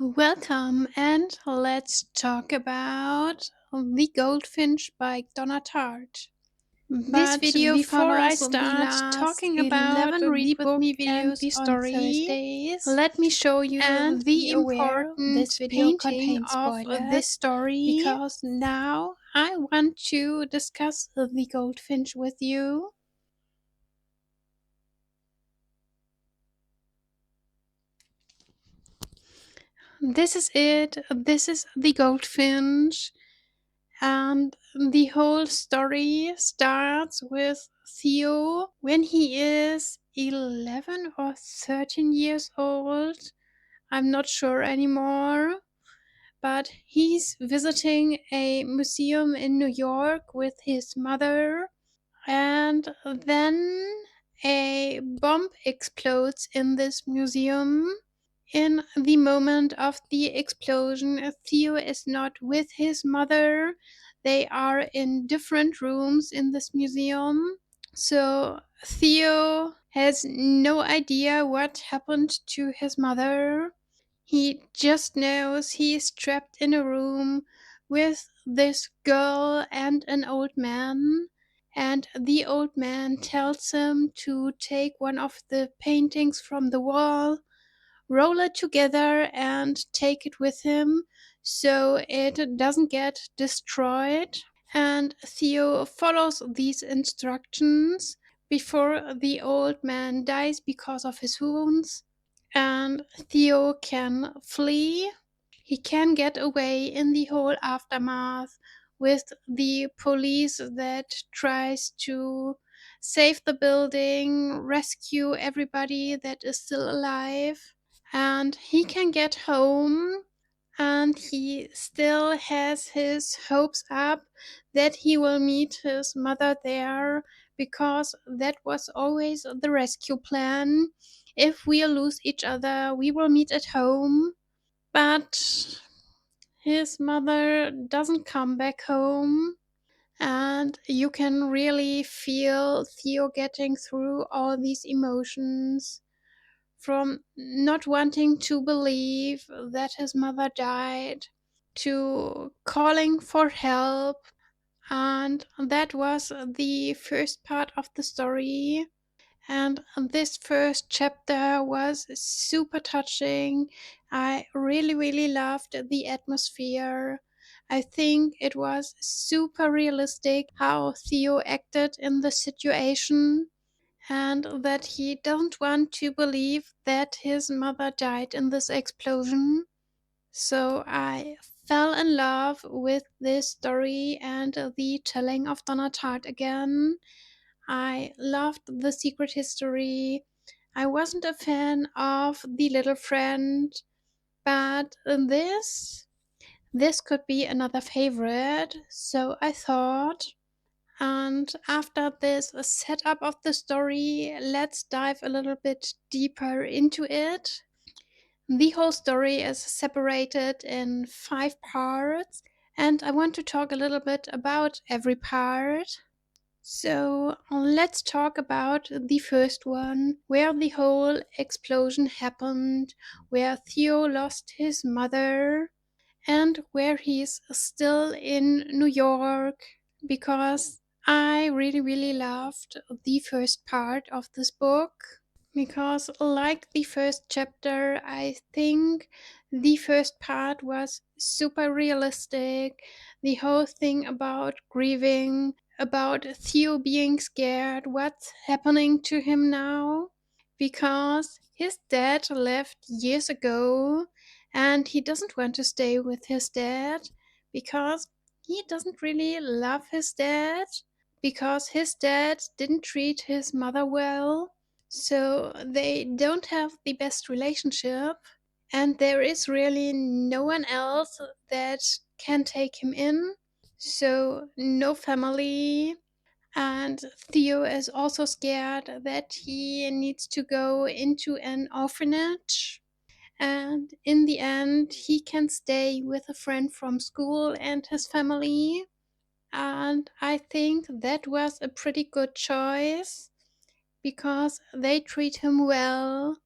Welcome, and let's talk about The Goldfinch by Donna Tartt. This But video before I follows the start last talking about 11 the Read With book Me and videos the on story, Thursdays. let me show And you be the aware important this video painting contains of this spoilers story. because now I want to discuss The Goldfinch with you. This is it. This is The Goldfinch. And the whole story starts with Theo when he is 11 or 13 years old. I'm not sure anymore. But he's visiting a museum in New York with his mother. And then a bomb explodes in this museum. In the moment of the explosion, Theo is not with his mother. They are in different rooms in this museum. So Theo has no idea what happened to his mother. He just knows he is trapped in a room with this girl and an old man. And the old man tells him to take one of the paintings from the wall, roll it together, and take it with him so it doesn't get destroyed. And Theo follows these instructions before the old man dies because of his wounds. And Theo can flee. He can get away in the whole aftermath with the police that tries to save the building, rescue everybody that is still alive. And he can get home, and he still has his hopes up that he will meet his mother there, because that was always the rescue plan. If we lose each other, we will meet at home. But his mother doesn't come back home, and you can really feel Theo getting through all these emotions, from not wanting to believe that his mother died to calling for help. And that was the first part of the story. And this first chapter was super touching. I really, really loved the atmosphere. I think it was super realistic how Theo acted in the situation, and that he don't want to believe that his mother died in this explosion. So I fell in love with this story and the telling of Donna Tartt again. I loved the secret history. I wasn't a fan of the little friend, but this could be another favorite. So I thought, and after this setup of the story, let's dive a little bit deeper into it. The whole story is separated in 5 parts, and I want to talk a little bit about every part. So let's talk about the first one, where the whole explosion happened, where Theo lost his mother, and where he's still in New York, because I really, really loved the first part of this book. Because, like the first chapter, I think the first part was super realistic. The whole thing about grieving, about Theo being scared, what's happening to him now. Because his dad left years ago, and he doesn't want to stay with his dad because he doesn't really love his dad, because his dad didn't treat his mother well. So they don't have the best relationship, and there is really no one else that can take him in. So, no family. And Theo is also scared that he needs to go into an orphanage. And in the end, he can stay with a friend from school and his family. And I think that was a pretty good choice, because they treat him well,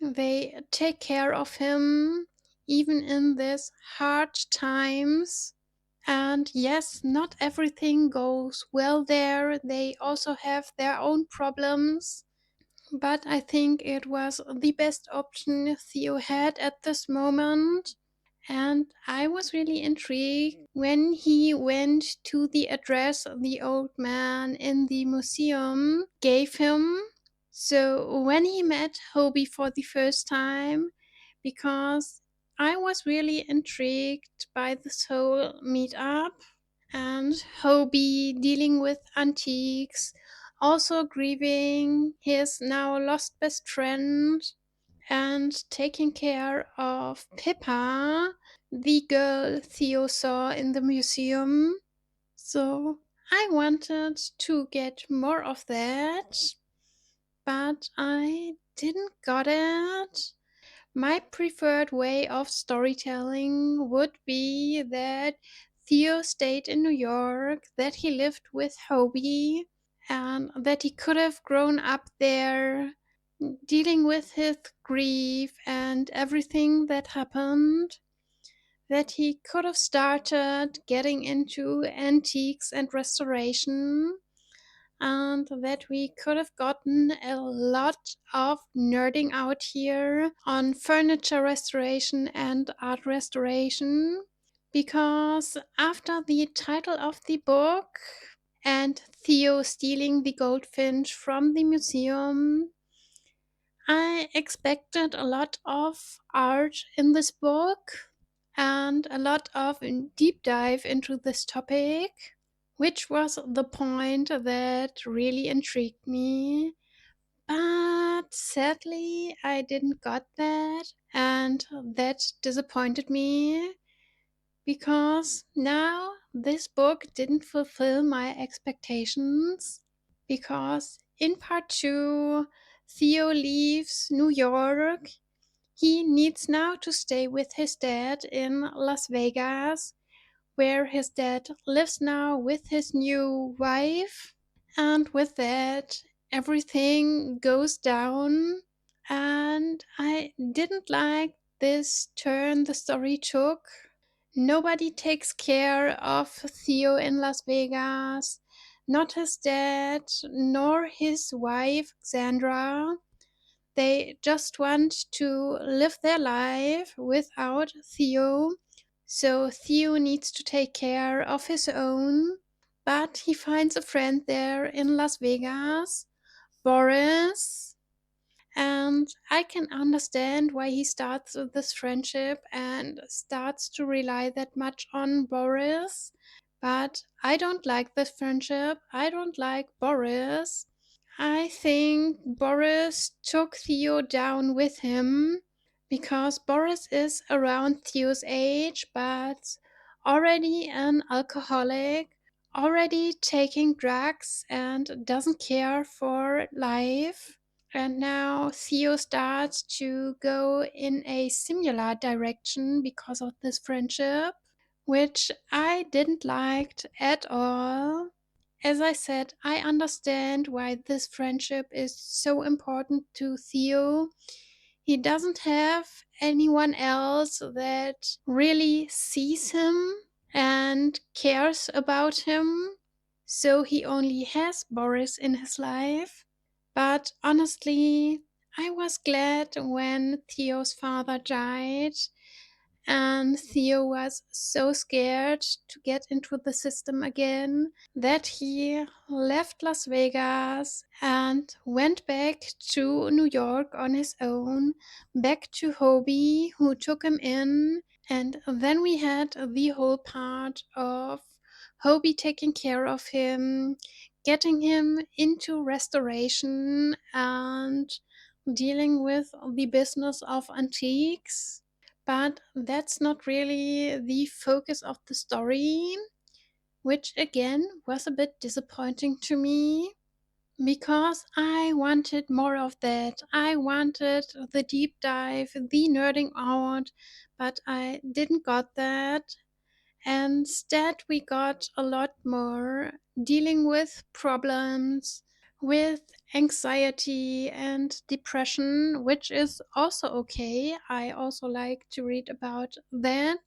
they take care of him, even in these hard times. And yes, not everything goes well there. They also have their own problems. But I think it was the best option Theo had at this moment. And I was really intrigued when he went to the address the old man in the museum gave him. So when he met Hobie for the first time, because I was really intrigued by this whole meetup and Hobie dealing with antiques, also grieving his now lost best friend and taking care of Pippa, the girl Theo saw in the museum. So I wanted to get more of that, but I didn't got it. My preferred way of storytelling would be that Theo stayed in New York, that he lived with Hobie, and that he could have grown up there, dealing with his grief and everything that happened, that he could have started getting into antiques and restoration, and that we could have gotten a lot of nerding out here on furniture restoration and art restoration. Because after the title of the book and Theo stealing the goldfinch from the museum, I expected a lot of art in this book and a lot of deep dive into this topic, which was the point that really intrigued me. But sadly, I didn't got that, and that disappointed me because now this book didn't fulfill my expectations. Because in part two, Theo leaves New York. He needs now to stay with his dad in Las Vegas, where his dad lives now with his new wife. And with that, everything goes down. And I didn't like this turn the story took. Nobody takes care of Theo in Las Vegas, not his dad, nor his wife, Xandra. They just want to live their life without Theo. So Theo needs to take care of his own. But he finds a friend there in Las Vegas, Boris. And I can understand why he starts this friendship and starts to rely that much on Boris. But I don't like this friendship. I don't like Boris. I think Boris took Theo down with him because Boris is around Theo's age, but already an alcoholic, already taking drugs, and doesn't care for life. And now Theo starts to go in a similar direction because of this friendship, which I didn't like at all. As I said, I understand why this friendship is so important to Theo. He doesn't have anyone else that really sees him and cares about him. So he only has Boris in his life. But honestly, I was glad when Theo's father died, and Theo was so scared to get into the system again that he left Las Vegas and went back to New York on his own, back to Hobie, who took him in. And then we had the whole part of Hobie taking care of him, getting him into restoration, and dealing with the business of antiques. But that's not really the focus of the story, which again was a bit disappointing to me because I wanted more of that. I wanted the deep dive, the nerding out, but I didn't got that. And instead, we got a lot more dealing with problems with anxiety and depression, which is also okay. I also like to read about that.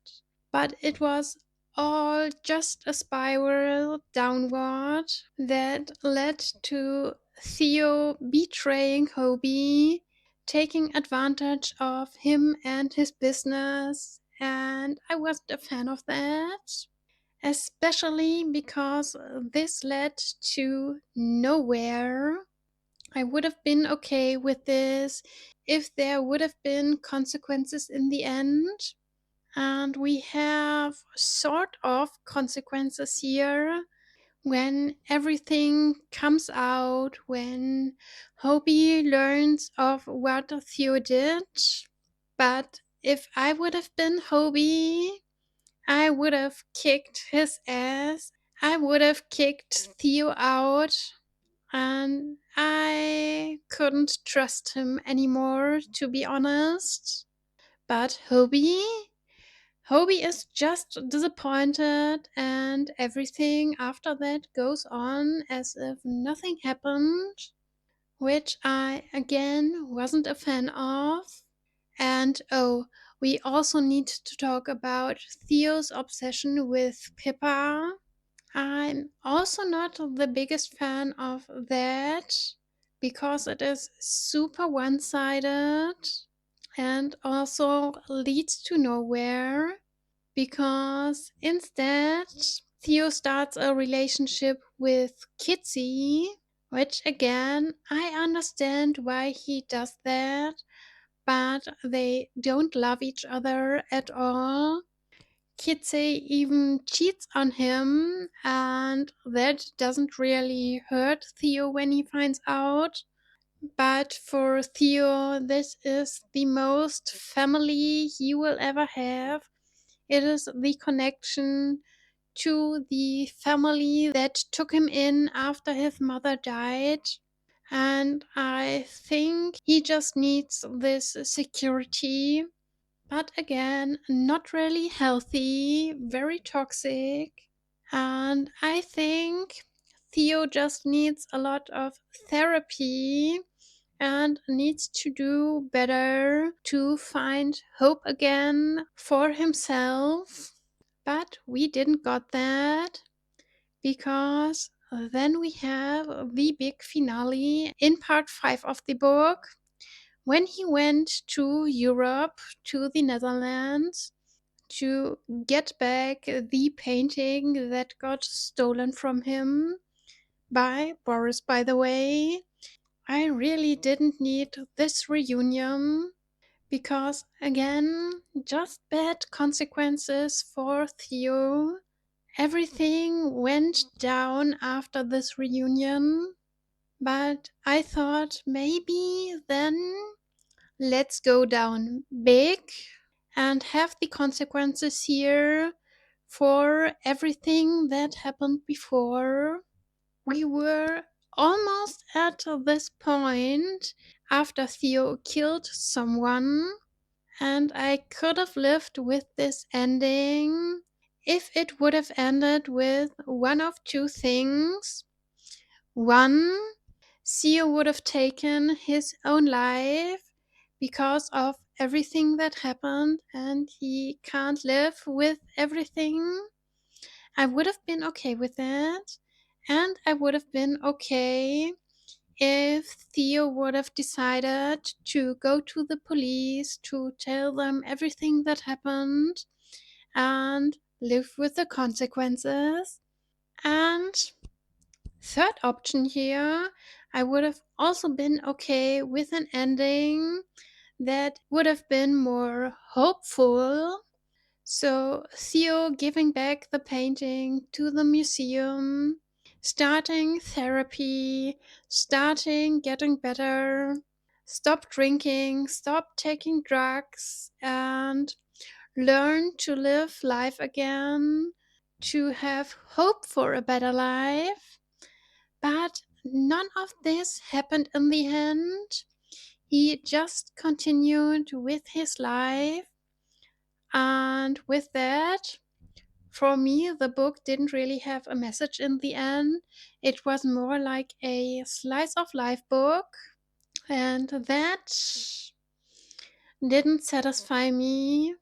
But it was all just a spiral downward that led to Theo betraying Hobie, taking advantage of him and his business, and I wasn't a fan of that. Especially because this led to nowhere. I would have been okay with this if there would have been consequences in the end. And we have sort of consequences here when everything comes out, when Hobie learns of what Theo did. But if I would have been Hobie, I would have kicked his ass. I would have kicked Theo out, and I couldn't trust him anymore, to be honest. But Hobie is just disappointed, and everything after that goes on as if nothing happened, which I again wasn't a fan of. And oh, we also need to talk about Theo's obsession with Pippa. I'm also not the biggest fan of that because it is super one sided and also leads to nowhere. Because instead, Theo starts a relationship with Kitsy, which again, I understand why he does that, but they don't love each other at all. Kitsy even cheats on him, and that doesn't really hurt Theo when he finds out. But for Theo, this is the most family he will ever have. It is the connection to the family that took him in after his mother died. And I think he just needs this security. But again, not really healthy, very toxic. And I think Theo just needs a lot of therapy and needs to do better to find hope again for himself. But we didn't got that because then we have the big finale in part 5 of the book when he went to Europe, to the Netherlands, to get back the painting that got stolen from him by Boris, by the way. I really didn't need this reunion because, again, just bad consequences for Theo. Everything went down after this reunion, but I thought maybe then let's go down big and have the consequences here for everything that happened before. We were almost at this point after Theo killed someone, and I could have lived with this ending if it would have ended with one of two things. One, Theo would have taken his own life because of everything that happened and he can't live with everything. I would have been okay with that. And I would have been okay if Theo would have decided to go to the police to tell them everything that happened and live with the consequences. And third option here, I would have also been okay with an ending that would have been more hopeful. So, Theo giving back the painting to the museum, starting therapy, starting getting better, stop drinking, stop taking drugs, and learn to live life again, to have hope for a better life. But none of this happened in the end. He just continued with his life, and with that, For me, the book didn't really have a message in the end. It was more like a slice of life book, and that didn't satisfy me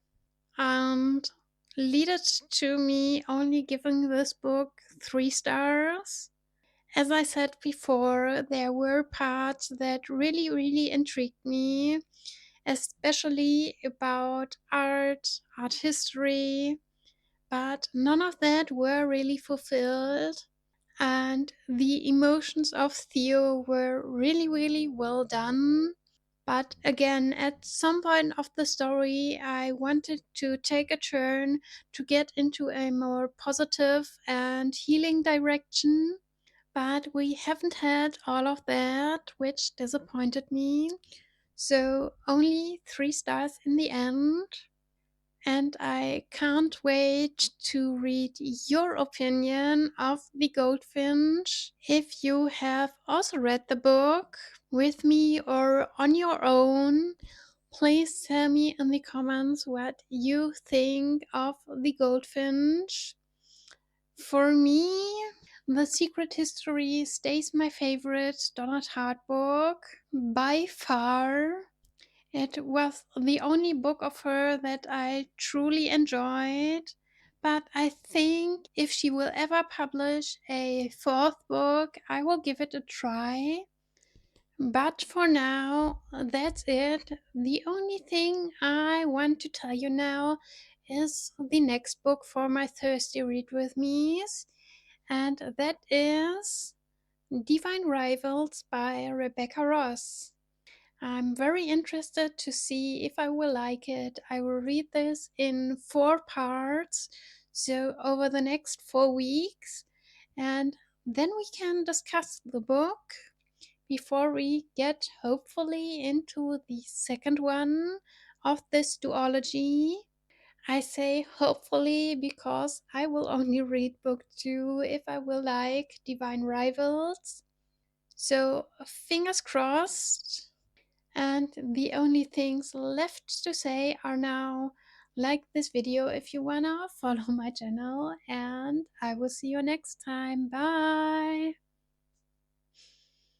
and led to me only giving this book 3 stars. As I said before, there were parts that really intrigued me, especially about art history, but none of that were really fulfilled. And the emotions of Theo were really well done. But again, at some point of the story, I wanted to take a turn to get into a more positive and healing direction. But we haven't had all of that, which disappointed me. So only 3 stars in the end. And I can't wait to read your opinion of The Goldfinch. If you have also read the book with me or on your own, please tell me in the comments what you think of The Goldfinch. For me, The Secret History stays my favorite Donna Tartt book by far. It was the only book of her that I truly enjoyed. But I think if she will ever publish a fourth book, I will give it a try. But for now, that's it. The only thing I want to tell you now is the next book for my Thursday Read With Me's, and that is Divine Rivals by Rebecca Ross. I'm very interested to see if I will like it. I will read this in 4 parts, so over the next 4 weeks, and then we can discuss the book before we get hopefully into the second one of this duology. I say hopefully because I will only read book 2 if I will like Divine Rivals. So fingers crossed. And the only things left to say are now like this video if you wanna follow my channel, and I will see you next time. Bye!